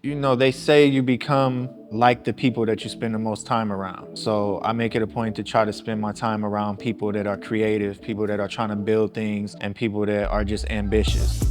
You know, they say you become like the people that you spend the most time around. So I make it a point to try to spend my time around people that are creative, people that are trying to build things, and people that are just ambitious.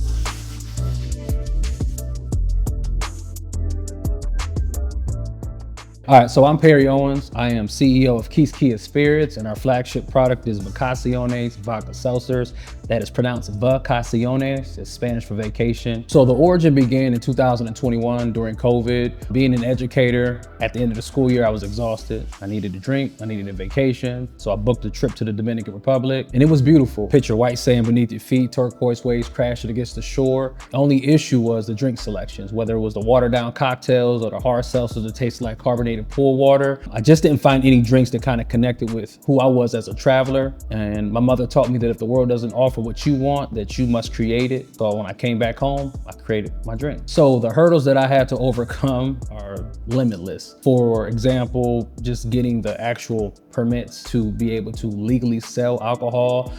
All right, so I'm Perry Owens. I am CEO of Kia Spirits, and our flagship product is Vacaciones Vodka Seltzers. That is pronounced Vacaciones. It's Spanish for vacation. So the origin began in 2021 during COVID. Being an educator, at the end of the school year, I was exhausted. I needed a drink, I needed a vacation. So I booked a trip to the Dominican Republic, and it was beautiful. Picture white sand beneath your feet, turquoise waves crashing against the shore. The only issue was the drink selections, whether it was the watered down cocktails or the hard seltzers that tasted like carbonated pool water. I just didn't find any drinks that kind of connected with who I was as a traveler. And my mother taught me that if the world doesn't offer what you want, that you must create it. So when I came back home, I created my drink. So the hurdles that I had to overcome are limitless. For example, just getting the actual permits to be able to legally sell alcohol,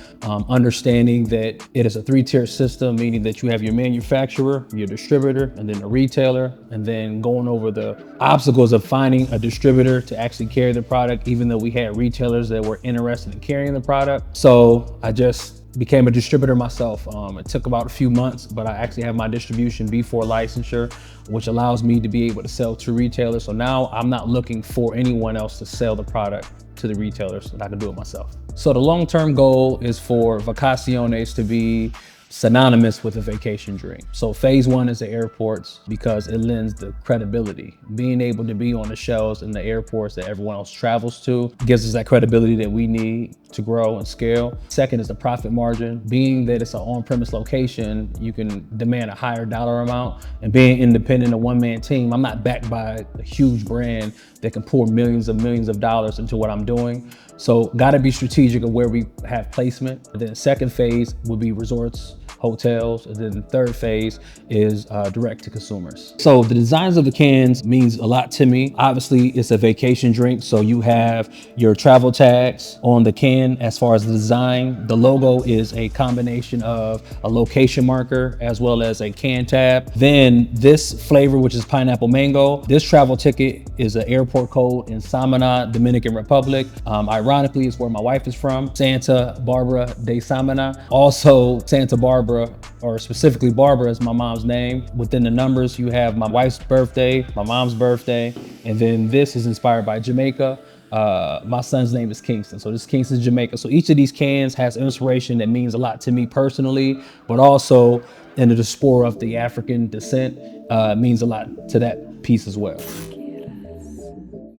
understanding that it is a three-tier system, meaning that you have your manufacturer, your distributor, and then a retailer, and then going over the obstacles of finding a distributor to actually carry the product, even though we had retailers that were interested in carrying the product. So I just became a distributor myself. It took about a few months, but I actually have my distribution B4 licensure, which allows me to be able to sell to retailers. So now I'm not looking for anyone else to sell the product to the retailers, and I can do it myself. So the long-term goal is for Vacaciones to be synonymous with a vacation dream. So phase one is the airports, because it lends the credibility. Being able to be on the shelves in the airports that everyone else travels to gives us that credibility that we need to grow and scale. Second is the profit margin. Being that it's an on-premise location, you can demand a higher dollar amount. And being independent, a one-man team, I'm not backed by a huge brand that can pour millions of dollars into what I'm doing. So gotta be strategic of where we have placement. And then second phase would be resorts, hotels, and then the third phase is direct to consumers. So the designs of the cans means a lot to me. Obviously, it's a vacation drink, so you have your travel tags on the can as far as the design. The logo is a combination of a location marker as well as a can tab. Then this flavor, which is pineapple mango, this travel ticket is an airport code in Samana, Dominican Republic. Ironically, it's where my wife is from, Santa Barbara de Samana. Also, Santa Barbara, or specifically Barbara is my mom's name. Within the numbers, you have my wife's birthday, my mom's birthday, and then this is inspired by Jamaica. My son's name is Kingston, so this is Kingston, Jamaica. So each of these cans has inspiration that means a lot to me personally, but also in the diaspora of the African descent, means a lot to that piece as well.